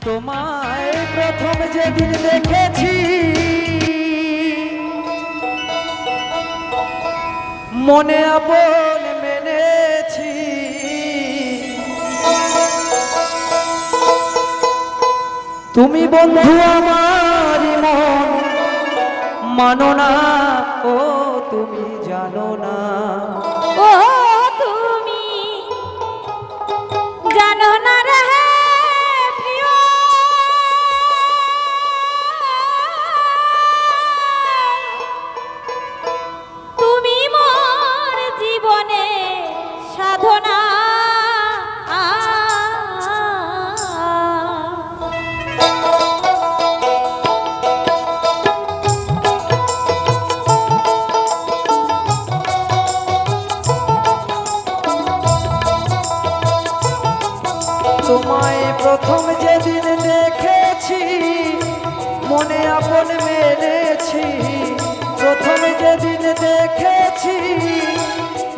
তোমায় প্রথম যেদিন দেখেছি মনে আপন মেনেছি, তুমি বন্ধু আমার মন মানো না, ও তুমি জানো না, ও তুমি জানো না রে প্রিয়, তুমি মোর জীবনে সাধনা। তোমায় প্রথম যেদিন দেখেছি মনে আপন মেনেছি, প্রথম যেদিন দেখেছি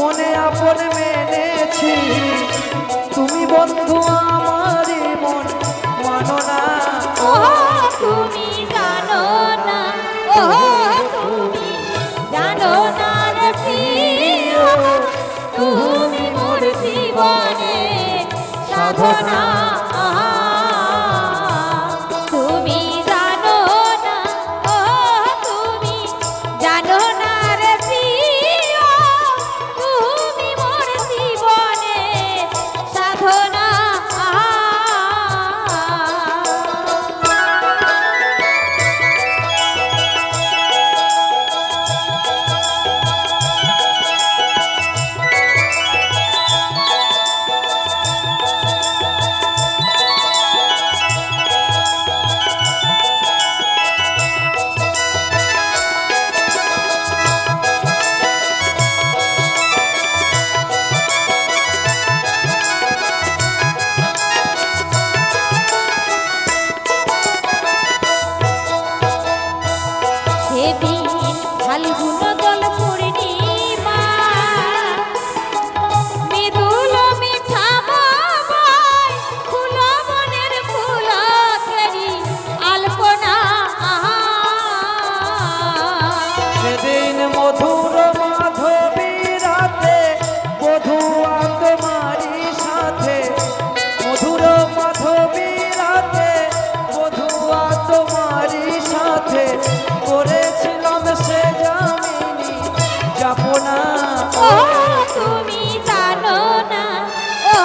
মনে আপন মেনেছি, তুমি বন্ধু আমার মন মানো না, ও তুমি জানো না, ও তুমি জানো না রে প্রিয়, তুমি মোর জীবনে সাধনা। তুমি জানো না, ও তুমি জানো না রে প্রিয়, তুমি মোর জীবনে সাধনা। সেদিন ফাল্গুন জল পূর্ণিমা, মৃদুল মিঠা বাবাই ফুল বনের ফুলকেরি আলপনা। সেদিন মধুর মাধবী রাতে বধুয়া তোমারই সাথে, মধুর মাধবী রাতে বধুয়া তোমারই সাথে, করেছিলাম সে জামিনী যাপনা, ও তুমি জানো না, ও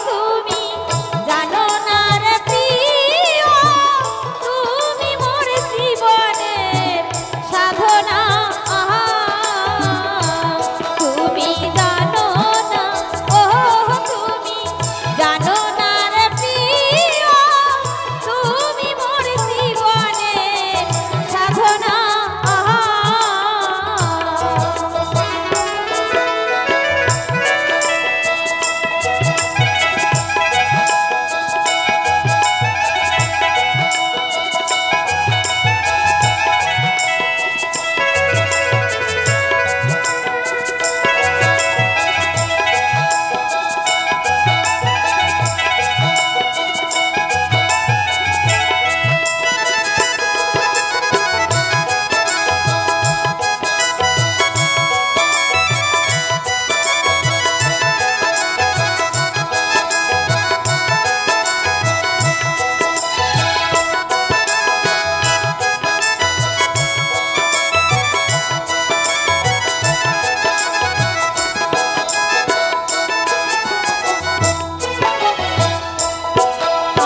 তুমি জানো না রে প্রিয়, তুমি মোর জীবনের সাধনা। তুমি জানো না, ও তুমি জানো না রে প্রিয়, তুমি মোর জীবনের সাধনা।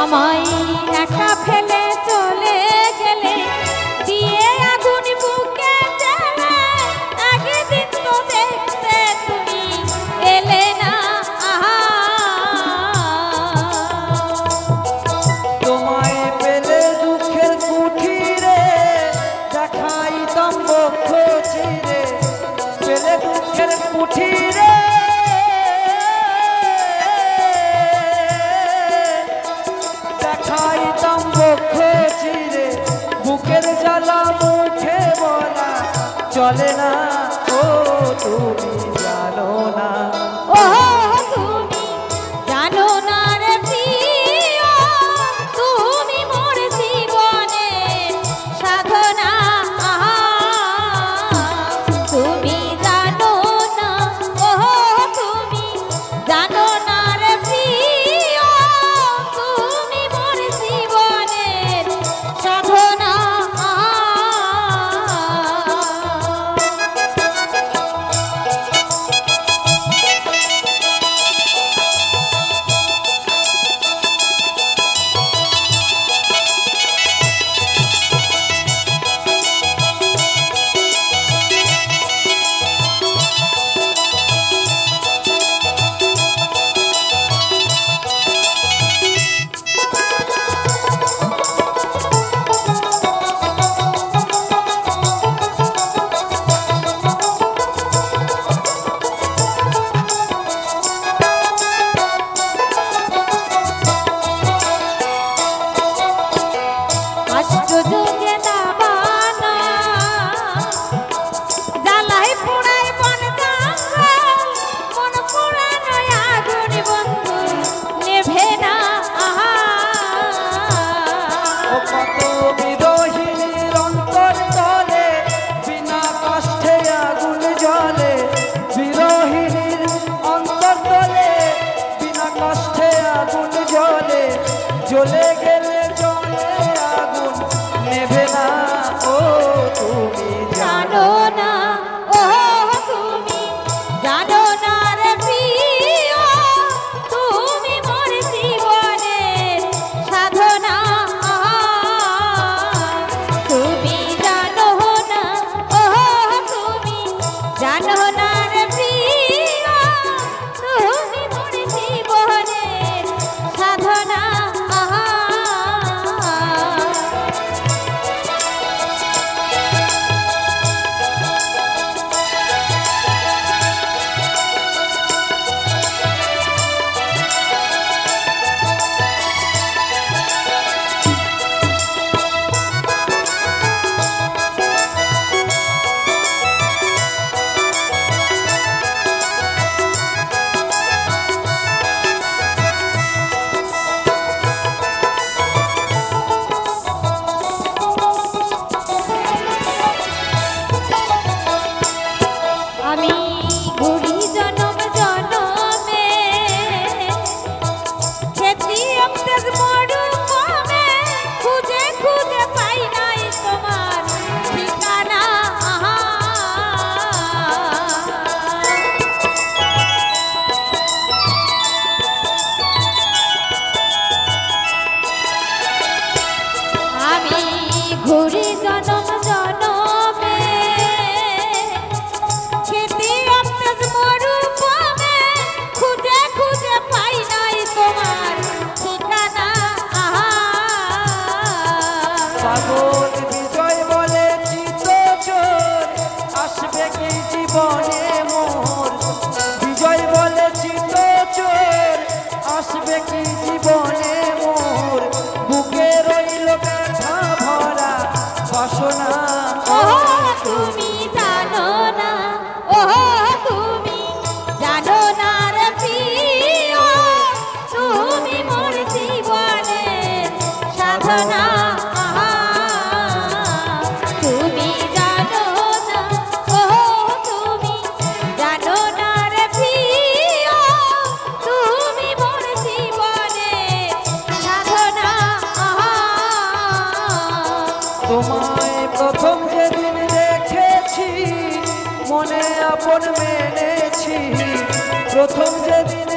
আমায় একা ফেলে চলে গেলে, দিয়ে আগুন বুকে জ্বেলে, একদিন তো দেখতে তুমি এলে না। তোমায় পেলে দুঃখের কুঠিরে দেখাইতাম বক্ষ চিরে, পেলে দুঃখের কুঠিরে দেখাইতাম বক্ষ চিরে, বুকের জ্বালা মুখে বলা চলে না, ও তুমি জানো না, ও তুমি জানো না রে প্রিয়, তুমি চলে গেলে জলে আগুন নেভে না ও তুমি জানো না ও তুমি জানো না রে প্রিয় তুমি মোর জীবনের সাধনা তুমি জানো না ও তুমি জানো না রে প্রিয় তুমি মোর জীবনের সাধনা আমি ঘুরি জনম জনমে খেতি অক্তের মরুভূমে খুঁজে খুঁজে পাই নাই তোমার ঠিকানা আমি ঘুরি জনম জনমে খেতে অক্তের মরুভূমে খুঁজে খুঁজে পাই নাই তোমার ঠিকানা পাগল বিজয় বলে চিত চোর আসবে কি জীবনে মোর বিজয় বলে চিত চোর আসবে কি জীবনে মোর বুকে রইল ব্যথা ভরা বাসনা ও তুমি জানো না ও তুমি জানো না রে প্রিয় তুমি মোর জীবনের সাধনা তুমি জানো না ও তুমি জানো না রে প্রিয় তুমি মোর জীবনের সাধনা তোমায় প্রথম যেদিন দেখেছি মনে আপন মেনেছি প্রথম যেদিন